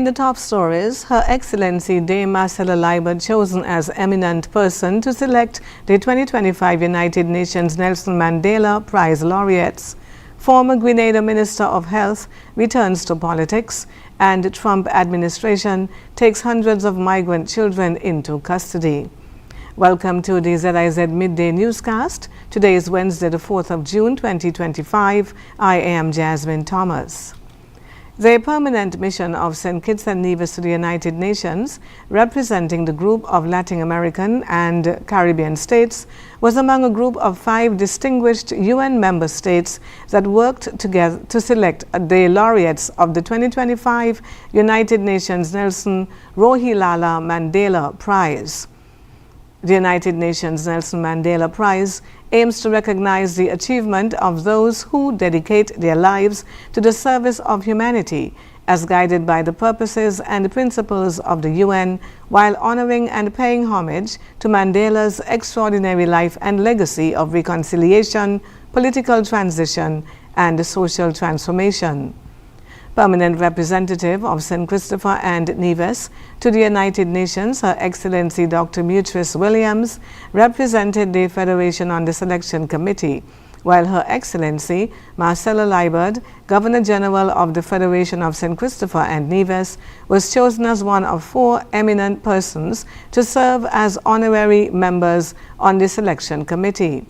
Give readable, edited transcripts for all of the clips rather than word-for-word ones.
the top stories, Her Excellency Dame Marcella Liebert chosen as eminent person to select the 2025 United Nations Nelson Mandela Prize laureates. Former Grenadian Minister of Health returns to politics, and Trump administration takes hundreds of migrant children into custody. Welcome to the ZIZ Midday newscast. Today is Wednesday, the 4th of June, 2025. I am Jasmine Thomas. The permanent mission of St. Kitts and Nevis to the United Nations, representing the group of Latin American and Caribbean states, was among a group of 5 distinguished UN member states that worked together to select the laureates of the 2025 United Nations Nelson Rolihlahla Mandela Prize. The United Nations Nelson Mandela Prize aims to recognize the achievement of those who dedicate their lives to the service of humanity, as guided by the purposes and principles of the UN, while honoring and paying homage to Mandela's extraordinary life and legacy of reconciliation, political transition, and social transformation. Permanent representative of St. Christopher and Nevis to the United Nations, Her Excellency Dr. Mutris Williams, represented the Federation on the Selection Committee, while Her Excellency Marcella Liebert, Governor General of the Federation of St. Christopher and Nevis, was chosen as one of 4 eminent persons to serve as honorary members on the Selection Committee.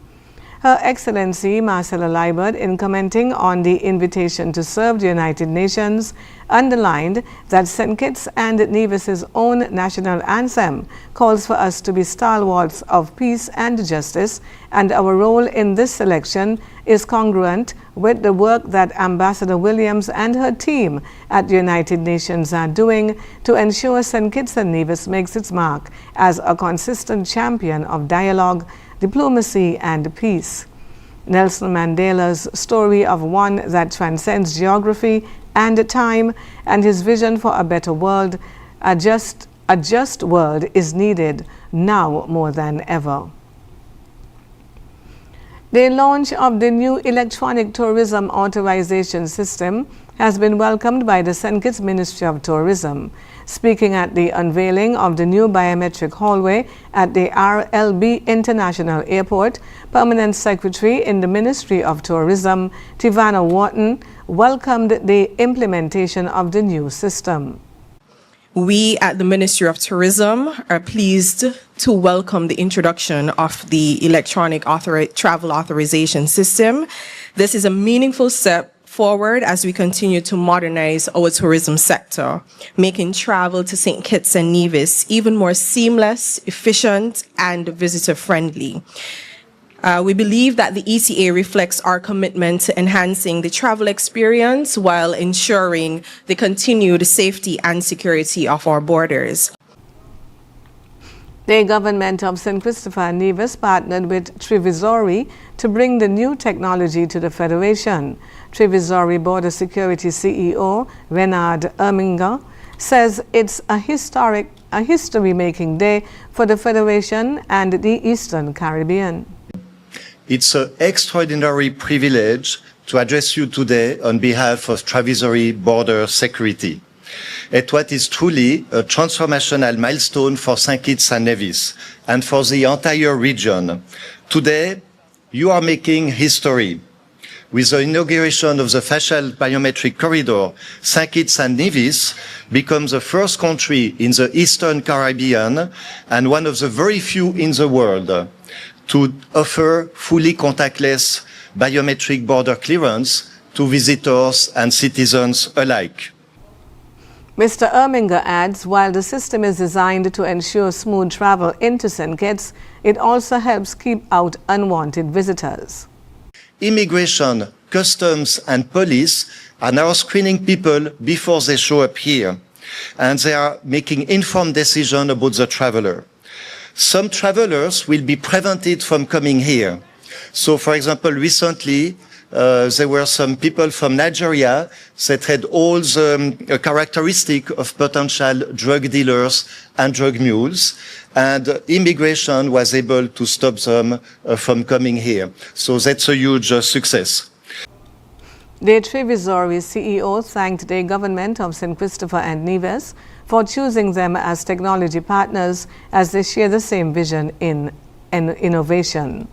Her Excellency Marcella Liebert, in commenting on the invitation to serve the United Nations, underlined that St. Kitts and Nevis's own national anthem calls for us to be stalwarts of peace and justice, and our role in this selection is congruent with the work that Ambassador Williams and her team at the United Nations are doing to ensure St. Kitts and Nevis makes its mark as a consistent champion of dialogue, diplomacy, and peace. Nelson Mandela's story of one that transcends geography and time, and his vision for a better world, a just world, is needed now more than ever. The launch of the new electronic tourism authorization system has been welcomed by the St. Kitts Ministry of Tourism. Speaking at the unveiling of the new biometric hallway at the RLB International Airport, Permanent Secretary in the Ministry of Tourism, Tivana Wharton, welcomed the implementation of the new system. We at the Ministry of Tourism are pleased to welcome the introduction of the electronic travel authorization system. This is a meaningful step forward as we continue to modernize our tourism sector, making travel to St. Kitts and Nevis even more seamless, efficient, and visitor-friendly. We believe that the ETA reflects our commitment to enhancing the travel experience while ensuring the continued safety and security of our borders. The government of St. Christopher and Nevis partnered with Trevisory to bring the new technology to the Federation. Trevisory Border Security CEO Renard Erminger says it's a history-making day for the Federation and the Eastern Caribbean. It's an extraordinary privilege to address you today on behalf of Trevisory Border Security, at what is truly a transformational milestone for St. Kitts and Nevis and for the entire region. Today, you are making history. With the inauguration of the facial biometric corridor, St. Kitts and Nevis becomes the first country in the Eastern Caribbean and one of the very few in the world to offer fully contactless biometric border clearance to visitors and citizens alike. Mr. Erminger adds, while the system is designed to ensure smooth travel into St. Kitts, it also helps keep out unwanted visitors. Immigration, customs, and police are now screening people before they show up here, and they are making informed decisions about the traveler. Some travelers will be prevented from coming here. So, for example, recently, there were some people from Nigeria that had all the characteristics of potential drug dealers and drug mules, and immigration was able to stop them from coming here. So that's a huge success. The Trevisory CEO thanked the government of St. Christopher and Nevis for choosing them as technology partners as they share the same vision in innovation.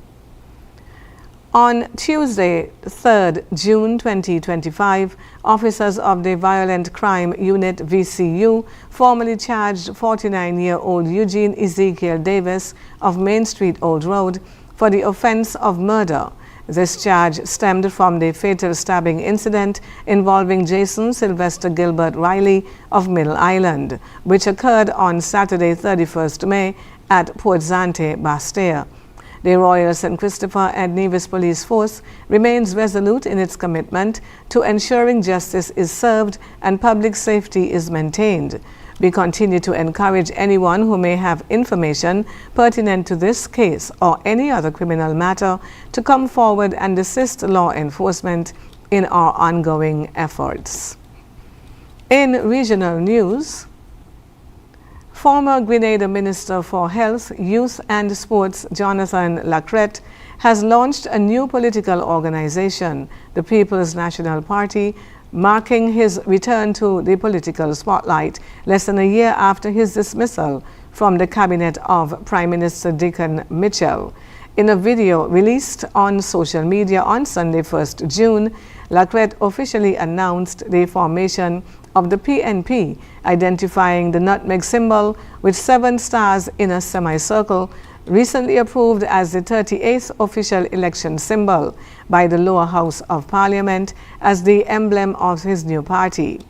On Tuesday, 3rd June 2025, officers of the Violent Crime Unit VCU formally charged 49-year-old Eugene Ezekiel Davis of Main Street Old Road for the offense of murder. This charge stemmed from the fatal stabbing incident involving Jason Sylvester Gilbert Riley of Middle Island, which occurred on Saturday, 31st May at Port Zante, Bastia. The Royal St. Christopher and Nevis Police Force remains resolute in its commitment to ensuring justice is served and public safety is maintained. We continue to encourage anyone who may have information pertinent to this case or any other criminal matter to come forward and assist law enforcement in our ongoing efforts. In regional news, former Grenadian Minister for Health, Youth and Sports Jonathan Lacrette has launched a new political organization, the People's National Party, marking his return to the political spotlight less than a year after his dismissal from the cabinet of Prime Minister Dickon Mitchell. In a video released on social media on Sunday, 1st June, Lacrette officially announced the formation of the PNP, identifying the nutmeg symbol with 7 stars in a semicircle, recently approved as the 38th official election symbol by the lower house of Parliament as the emblem of his new party.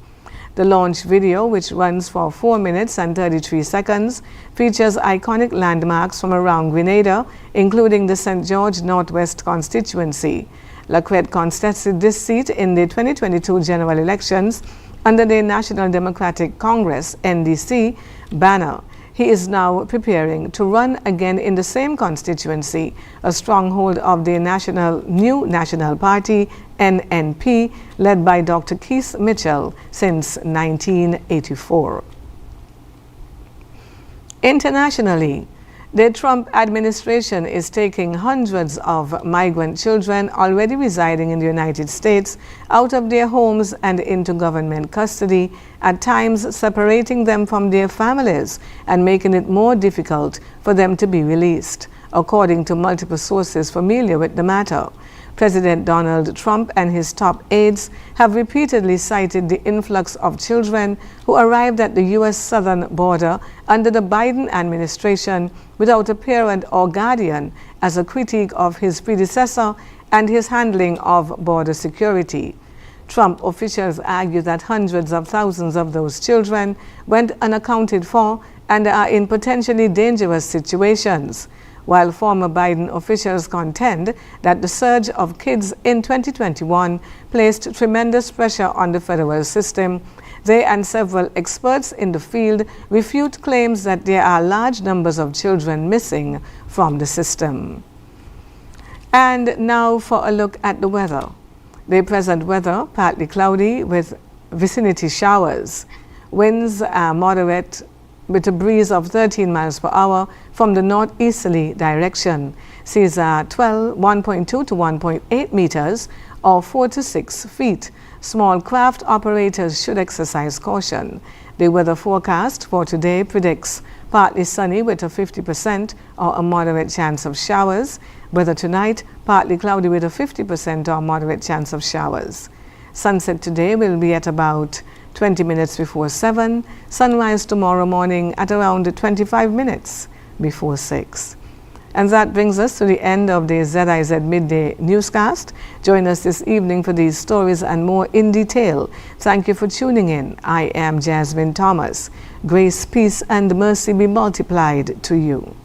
The launch video, which runs for 4 minutes and 33 seconds, features iconic landmarks from around Grenada, including the St. George Northwest constituency. Lacrette contested this seat in the 2022 general elections under the National Democratic Congress (NDC) banner. He is now preparing to run again in the same constituency, a stronghold of the New National Party (NNP), led by Dr. Keith Mitchell since 1984. Internationally, the Trump administration is taking hundreds of migrant children already residing in the United States out of their homes and into government custody, at times separating them from their families and making it more difficult for them to be released, according to multiple sources familiar with the matter. President Donald Trump and his top aides have repeatedly cited the influx of children who arrived at the U.S. southern border under the Biden administration without a parent or guardian as a critique of his predecessor and his handling of border security. Trump officials argue that hundreds of thousands of those children went unaccounted for and are in potentially dangerous situations, while former Biden officials contend that the surge of kids in 2021 placed tremendous pressure on the federal system. They and several experts in the field refute claims that there are large numbers of children missing from the system. And now for a look at the weather. The present weather, partly cloudy with vicinity showers. Winds are moderate with a breeze of 13 miles per hour from the northeasterly direction. Seas are 1.2 to 1.8 meters or 4 to 6 feet. Small craft operators should exercise caution. The weather forecast for today predicts partly sunny with a 50% or a moderate chance of showers. Weather tonight, partly cloudy with a 50% or moderate chance of showers. Sunset today will be at about 20 minutes before 7. Sunrise tomorrow morning at around 25 minutes before 6. And that brings us to the end of the ZIZ Midday newscast. Join us this evening for these stories and more in detail. Thank you for tuning in. I am Jasmine Thomas. Grace, peace, and mercy be multiplied to you.